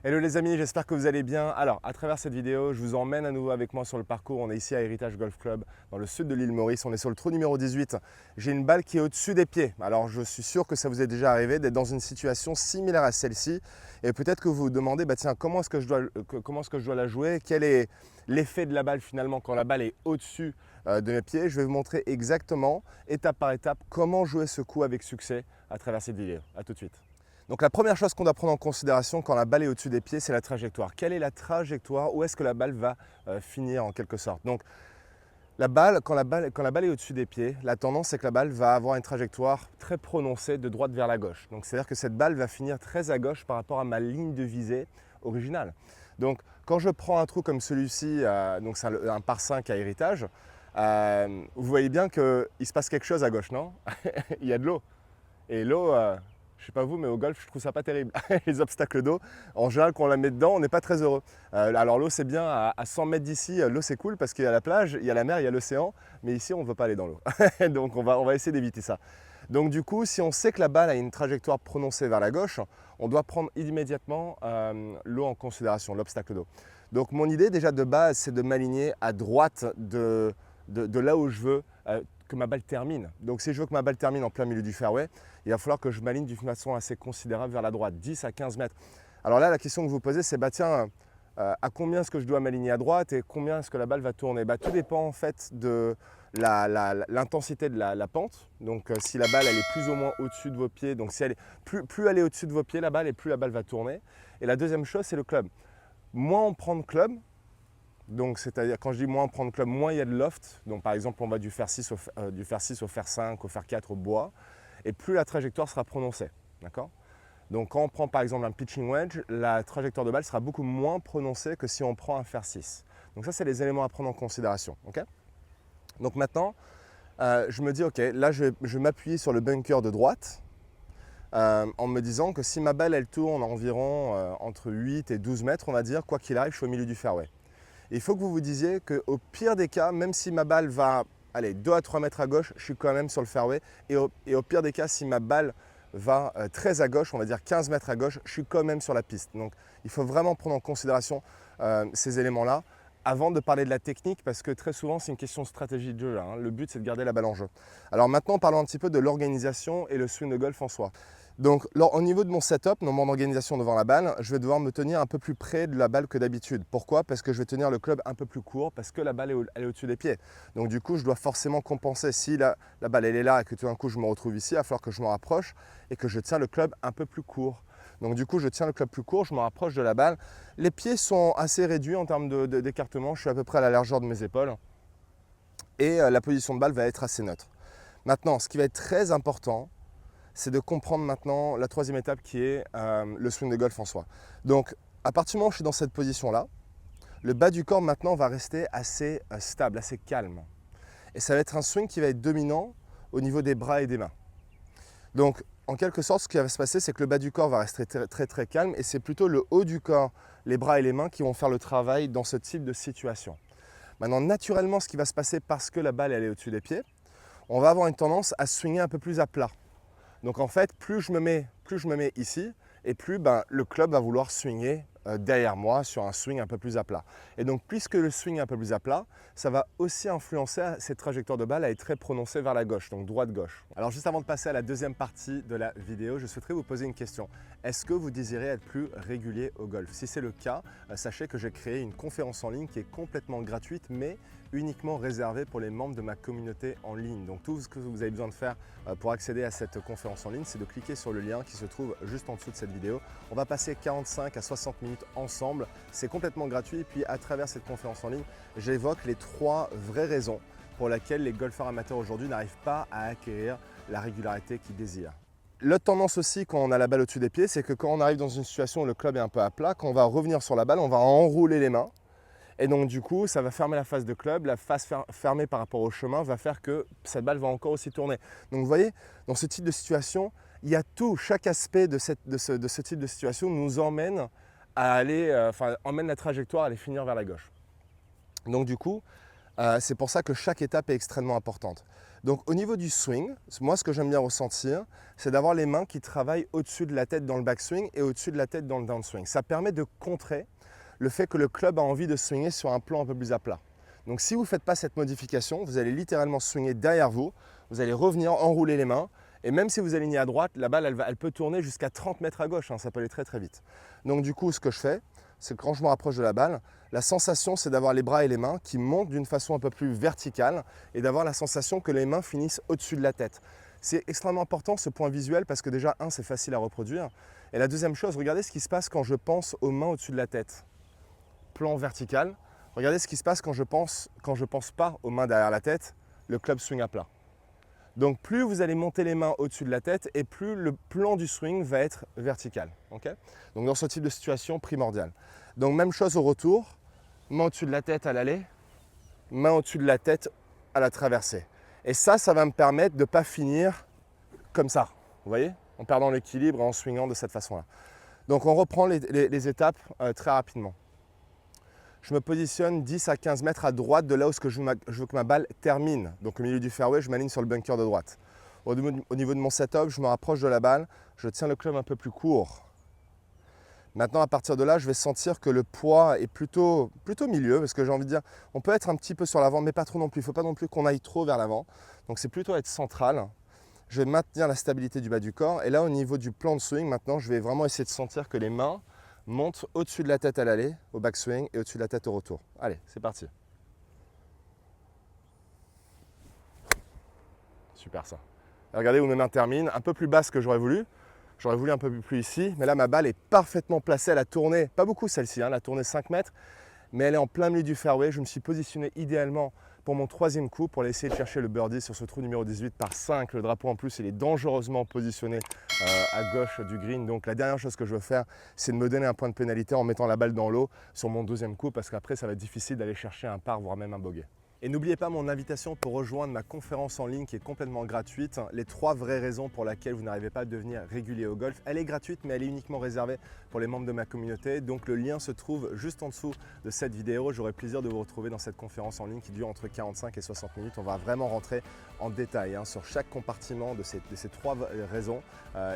Hello les amis, j'espère que vous allez bien. Alors, à travers cette vidéo, je vous emmène à nouveau avec moi sur le parcours. On est ici à Héritage Golf Club, dans le sud de l'île Maurice. On est sur le trou numéro 18. J'ai une balle qui est au-dessus des pieds. Alors, je suis sûr que ça vous est déjà arrivé d'être dans une situation similaire à celle-ci. Et peut-être que vous vous demandez, bah tiens, comment est-ce que je dois la jouer? Quel est l'effet de la balle finalement quand la balle est au-dessus de mes pieds? Je vais vous montrer exactement, étape par étape, comment jouer ce coup avec succès à travers cette vidéo. À tout de suite. Donc la première chose qu'on doit prendre en considération quand la balle est au-dessus des pieds, c'est la trajectoire. Quelle est la trajectoire? Où est-ce que la balle va finir en quelque sorte? Donc la balle, quand la balle est au-dessus des pieds, la tendance c'est que la balle va avoir une trajectoire très prononcée de droite vers la gauche. Donc c'est-à-dire que cette balle va finir très à gauche par rapport à ma ligne de visée originale. Donc quand je prends un trou comme celui-ci, donc c'est un par 5 à héritage, vous voyez bien qu'il se passe quelque chose à gauche, non? Il y a de l'eau. Et l'eau, je ne sais pas vous, mais au golf, je trouve ça pas terrible. Les obstacles d'eau, en général, quand on la met dedans, on n'est pas très heureux. Alors l'eau, c'est bien, à 100 mètres d'ici, l'eau, c'est cool parce qu'il y a la plage, il y a la mer, il y a l'océan, mais ici, on ne veut pas aller dans l'eau. Donc, on va essayer d'éviter ça. Donc, du coup, si on sait que la balle a une trajectoire prononcée vers la gauche, on doit prendre immédiatement l'eau en considération, l'obstacle d'eau. Donc, mon idée, déjà de base, c'est de m'aligner à droite de là où je veux que ma balle termine. Donc si je veux que ma balle termine en plein milieu du fairway, il va falloir que je m'aligne d'une façon assez considérable vers la droite, 10 à 15 mètres. Alors là, la question que vous posez, c'est bah tiens, à combien est-ce que je dois m'aligner à droite et combien est-ce que la balle va tourner? Bah, tout dépend en fait de l'intensité de la pente. Donc si la balle elle est plus ou moins au-dessus de vos pieds, donc si elle est, plus elle est au-dessus de vos pieds la balle et plus la balle va tourner. Et la deuxième chose, c'est le club. Moins on prend de club, donc, c'est-à-dire, quand je dis moins prendre club, moins il y a de loft. Donc, par exemple, on va du fer 6 au fer 5, au fer 4 au bois. Et plus la trajectoire sera prononcée. D'accord? Donc, quand on prend par exemple un pitching wedge, la trajectoire de balle sera beaucoup moins prononcée que si on prend un fer 6. Donc, ça, c'est les éléments à prendre en considération. Okay? Donc, maintenant, je me dis, OK, là, je vais m'appuyer sur le bunker de droite en me disant que si ma balle, elle tourne environ entre 8 et 12 mètres, on va dire, quoi qu'il arrive, je suis au milieu du fairway. Il faut que vous vous disiez qu'au pire des cas, même si ma balle va aller 2 à 3 mètres à gauche, je suis quand même sur le fairway. Et au pire des cas, si ma balle va très à gauche, on va dire 15 mètres à gauche, je suis quand même sur la piste. Donc il faut vraiment prendre en considération ces éléments-là avant de parler de la technique parce que très souvent c'est une question de stratégie de jeu. Hein. Le but c'est de garder la balle en jeu. Alors maintenant parlons un petit peu de l'organisation et le swing de golf en soi. Donc au niveau de mon setup, dans mon organisation devant la balle, je vais devoir me tenir un peu plus près de la balle que d'habitude. Pourquoi? Parce que je vais tenir le club un peu plus court, parce que la balle elle est au-dessus des pieds. Donc du coup, je dois forcément compenser. Si la balle elle est là et que tout d'un coup je me retrouve ici, il va falloir que je me rapproche et que je tiens le club un peu plus court. Donc du coup, je tiens le club plus court, je me rapproche de la balle. Les pieds sont assez réduits en termes d'écartement, je suis à peu près à la largeur de mes épaules. Et la position de balle va être assez neutre. Maintenant, ce qui va être très important, c'est de comprendre maintenant la troisième étape qui est le swing de golf en soi. Donc, à partir du moment où je suis dans cette position-là, le bas du corps maintenant va rester assez stable, assez calme. Et ça va être un swing qui va être dominant au niveau des bras et des mains. Donc, en quelque sorte, ce qui va se passer, c'est que le bas du corps va rester très calme et c'est plutôt le haut du corps, les bras et les mains qui vont faire le travail dans ce type de situation. Maintenant, naturellement, ce qui va se passer parce que la balle elle est au-dessus des pieds, on va avoir une tendance à swinger un peu plus à plat. Donc en fait, plus je me mets ici, et plus le club va vouloir swinger derrière moi sur un swing un peu plus à plat. Et donc puisque le swing est un peu plus à plat, ça va aussi influencer cette trajectoire de balle à être très prononcée vers la gauche, donc droite-gauche. Alors juste avant de passer à la deuxième partie de la vidéo, je souhaiterais vous poser une question. Est-ce que vous désirez être plus régulier au golf? Si c'est le cas, sachez que j'ai créé une conférence en ligne qui est complètement gratuite, mais uniquement réservée pour les membres de ma communauté en ligne. Donc tout ce que vous avez besoin de faire pour accéder à cette conférence en ligne, c'est de cliquer sur le lien qui se trouve juste en dessous de cette vidéo. On va passer 45 à 60 minutes ensemble, c'est complètement gratuit et puis à travers cette conférence en ligne, j'évoque les 3 vraies raisons pour lesquelles les golfeurs amateurs aujourd'hui n'arrivent pas à acquérir la régularité qu'ils désirent. L'autre tendance aussi quand on a la balle au-dessus des pieds, c'est que quand on arrive dans une situation où le club est un peu à plat, quand on va revenir sur la balle, on va enrouler les mains. Et donc du coup, ça va fermer la face de club, la face fermée par rapport au chemin va faire que cette balle va encore aussi tourner. Donc vous voyez, dans ce type de situation, il y a tout, chaque aspect de ce type de situation nous emmène à aller, emmène la trajectoire à aller finir vers la gauche. Donc du coup, c'est pour ça que chaque étape est extrêmement importante. Donc au niveau du swing, moi ce que j'aime bien ressentir, c'est d'avoir les mains qui travaillent au-dessus de la tête dans le backswing et au-dessus de la tête dans le downswing. Ça permet de contrer le fait que le club a envie de swinger sur un plan un peu plus à plat. Donc si vous ne faites pas cette modification, vous allez littéralement swinger derrière vous, vous allez revenir enrouler les mains, et même si vous alignez à droite, la balle elle peut tourner jusqu'à 30 mètres à gauche, hein, ça peut aller très très vite. Donc du coup ce que je fais, c'est que quand je me rapproche de la balle, la sensation c'est d'avoir les bras et les mains qui montent d'une façon un peu plus verticale et d'avoir la sensation que les mains finissent au-dessus de la tête. C'est extrêmement important ce point visuel parce que déjà, c'est facile à reproduire. Et la deuxième chose, regardez ce qui se passe quand je pense aux mains au-dessus de la tête. Plan vertical. Regardez ce qui se passe quand je pense pas aux mains derrière la tête, le club swing à plat. Donc plus vous allez monter les mains au-dessus de la tête et plus le plan du swing va être vertical. Okay, donc dans ce type de situation, primordial. Donc même chose au retour, main au-dessus de la tête à l'aller, main au-dessus de la tête à la traversée. Et ça va me permettre de ne pas finir comme ça, vous voyez, en perdant l'équilibre et en swingant de cette façon-là. Donc on reprend les étapes très rapidement. Je me positionne 10 à 15 mètres à droite de là où je veux que ma balle termine. Donc au milieu du fairway, je m'aligne sur le bunker de droite. Au niveau de mon setup, je me rapproche de la balle, je tiens le club un peu plus court. Maintenant, à partir de là, je vais sentir que le poids est plutôt milieu, parce que j'ai envie de dire, on peut être un petit peu sur l'avant, mais pas trop non plus. Il ne faut pas non plus qu'on aille trop vers l'avant. Donc c'est plutôt être central. Je vais maintenir la stabilité du bas du corps. Et là, au niveau du plan de swing, maintenant, je vais vraiment essayer de sentir que les mains monte au-dessus de la tête à l'aller, au backswing, et au-dessus de la tête au retour. Allez, c'est parti. Super ça. Et regardez où mes mains terminent, un peu plus basse que j'aurais voulu. J'aurais voulu un peu plus ici, mais là ma balle est parfaitement placée. Elle a tourné, pas beaucoup celle-ci, hein, elle a tourné 5 mètres, mais elle est en plein milieu du fairway. Je me suis positionné idéalement pour mon troisième coup pour aller essayer de chercher le birdie sur ce trou numéro 18 par 5. Le drapeau en plus, il est dangereusement positionné à gauche du green. Donc la dernière chose que je veux faire, c'est de me donner un point de pénalité en mettant la balle dans l'eau sur mon deuxième coup parce qu'après, ça va être difficile d'aller chercher un par, voire même un bogey. Et n'oubliez pas mon invitation pour rejoindre ma conférence en ligne qui est complètement gratuite. Les 3 vraies raisons pour lesquelles vous n'arrivez pas à devenir régulier au golf. Elle est gratuite, mais elle est uniquement réservée pour les membres de ma communauté. Donc le lien se trouve juste en dessous de cette vidéo. J'aurai plaisir de vous retrouver dans cette conférence en ligne qui dure entre 45 et 60 minutes. On va vraiment rentrer en détail sur chaque compartiment de ces 3 raisons.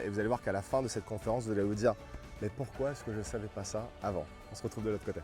Et vous allez voir qu'à la fin de cette conférence, vous allez vous dire « Mais pourquoi est-ce que je ne savais pas ça avant ?» On se retrouve de l'autre côté.